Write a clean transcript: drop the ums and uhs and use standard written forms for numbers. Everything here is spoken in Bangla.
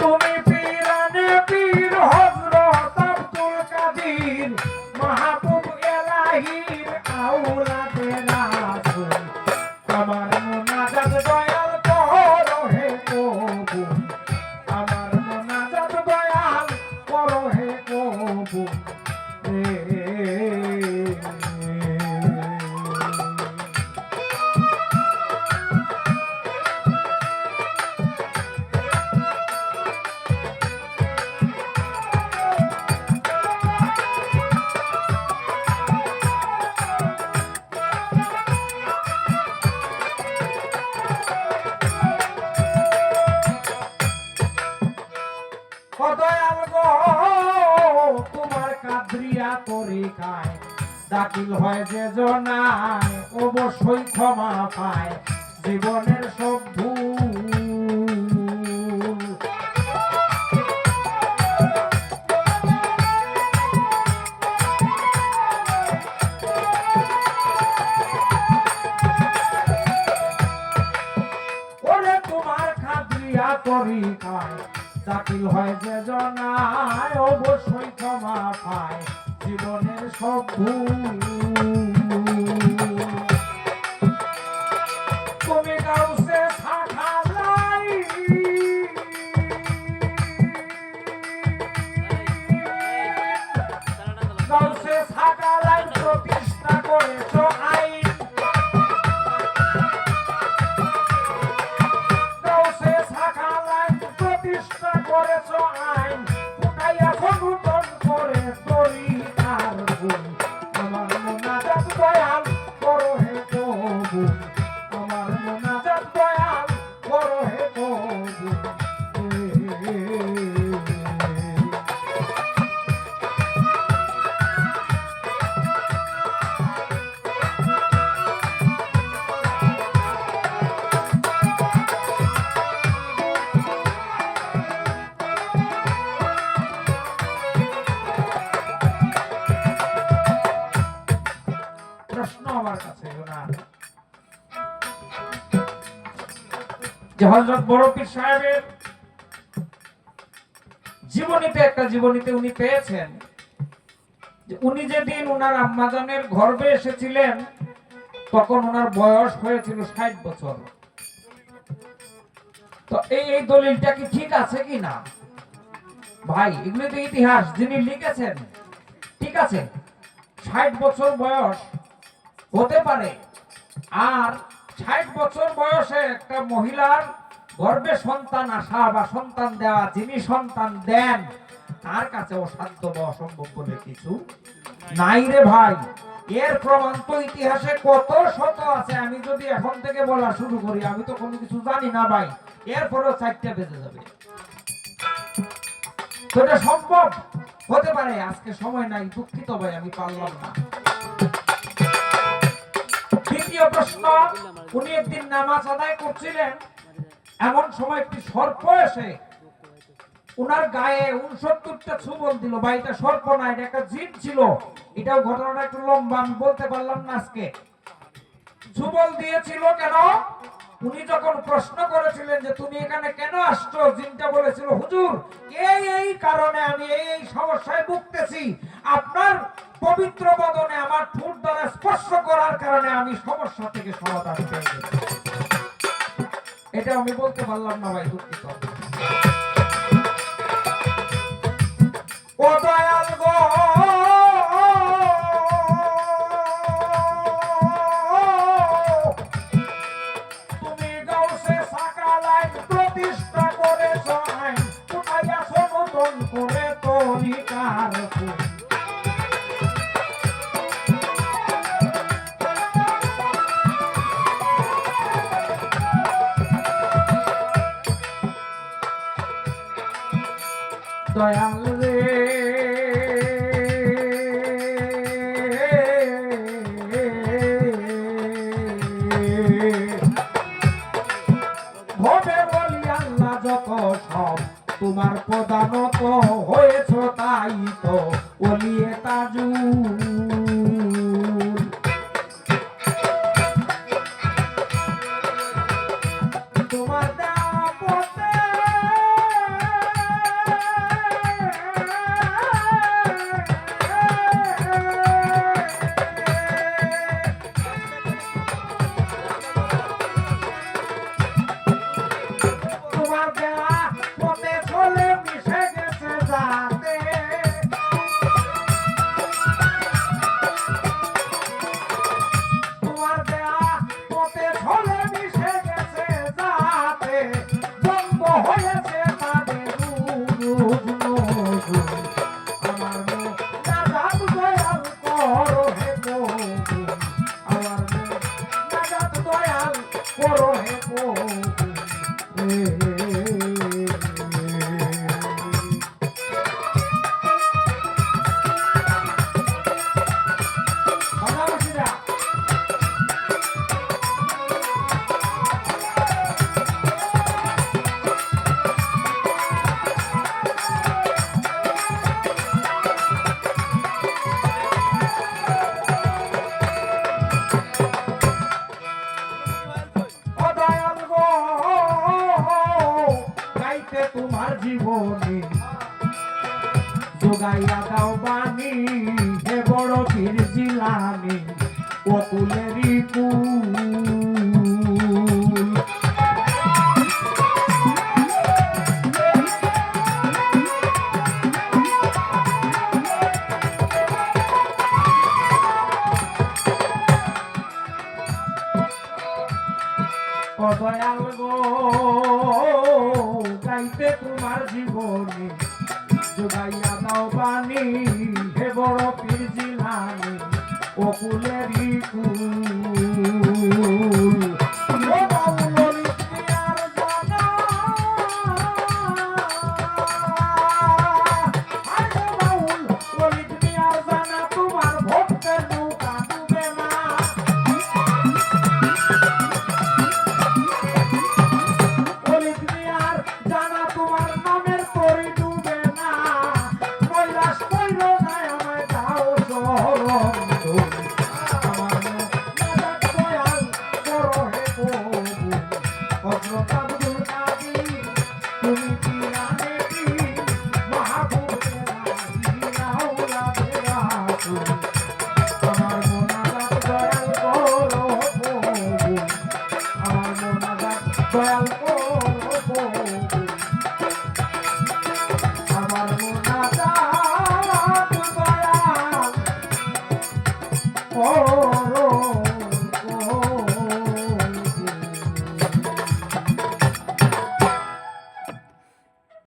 তুমি পীরানে পীর হযরত আব্দুল কাদির মাহবুব এলাহির আওলাদে রাসূল আমার মুনাজাত দয়াল করো হে কবুল আমার মুনাজাত দয়াল করো হে কবুল দয়াল গো তোমার কাদরিয়া তরিকায় দাখিল হয় যে জনায় অবশ্যই ক্ষমা পায় জীবনের সব ভুল। ওরে তোমার কাদরিয়া তরিকায় দাখিল হয় যে জনায় অবশ্যই ক্ষমা পায় জীবনের সব ভুল। তুমি গাউসে সাখালাই গাউসে সাখালাই প্রতিষ্ঠা করেছো আইন গাউসে সাখালাই প্রতিষ্ঠা করেছো আইন উঠাইয়া নূতন করে তরিকার গুণ আমার মুনাজাত দয়াল করো হে কবুল আমার মুনাজাত দয়াল করো হে কবুল। প্রশ্ন আমার কাছে যে হযরত বড় পীর সাহেবের জীবনীতে উনি পেয়েছেন যে উনি যেদিন ওনার আম্মাজানের গর্ভে এসেছিলেন তখন ওনার বয়স হয়েছিল 60 বছর। তো এই দলিলটা কি ঠিক আছে কি না ভাই? এগুলো তো ইতিহাস, যিনি লিখেছেন ঠিক আছে 60 বছর বয়স হতে পারে। আর 60 বছর বয়সে একটা মহিলার গর্ভে সন্তান আসা বা সন্তান দেওয়া, যিনি সন্তান দেন তার কাছে অসাধ্য বা অসম্ভব বলে কিছু নাই রে ভাই। এর প্রমাণ তো ইতিহাসে কত শত আছে। আমি যদি এখন থেকে বলা শুরু করি, আমি তো কোনো কিছু জানি না ভাই, এরপরেও 4টা বেজে যাবে। তো এটা সম্ভব হতে পারে, আজকে সময় নাই, দুঃখিত ভাই আমি পারলাম না। দ্বিতীয় প্রশ্ন, উনি একদিন নামাজ আদায় করছিলেন, এমন সময় একটি সর্প এসে উনার গায়ে 69টা ছুবল দিল। ভাই এটা সর্প না, এটা একটা জিন ছিল। এটাও ঘটনাটা একটু লম্বা, আমি বলতে পারলাম না আজকে। ছুবল দিয়েছিল কেন? উনি যখন প্রশ্ন করেছিলেন যে তুমি এখানে কেন আসছো, জিনটা বলেছিল হুজুর এই কারণে আমি এই সমস্যায় ভুগতেছি, আপনার পবিত্র বদনে আমার ঠোঁট দ্বারা স্পর্শ করার কারণে আমি সমস্যা থেকে সমাধান পেয়ে গেছি। এটা আমি বলতে পারলাম না ভাই, দুঃখিত। ও দয়াল গো তুমি গাউসে সাকালাই প্রতিষ্ঠা করেছো আইন, উঠাইয়া নূতন করে তরিকার গুণ। দয়াল রে ভবে বলি আল্লাহ যত সব তোমার প্রদানত হয়েছ, তাই তো ওলিয়ে তাজুল। তোমার দেওয়া জীবনে যোগাইয়া দাও বাণী হে বড় পীর জিলানী অকুলেরই কুল দয়াল গো গাইতে তোমার জীবনে যোগাইয়া দাও বাণী হে বড় পীর জিলানী অকুলেরই কুল ও বাউল আর জানা আরে বাউল ললিত মিয়ার জানা তোমার ভক্তের নৌকা ডুবে না ললিত মিয়ার জানা তোমার নামের তরি ডুবে না কৈলাস কইল না আমায় দাও শরণ আমার নাজাত দয়াল করো হে প্রভু হযরত আব্দুল কাদির তুমি কি জানে কি মাহবুবেরা আউলাদে রাসূল আমার নাজাত দয়াল করো প্রভু আমার নাজাত দয়াল করো প্রভু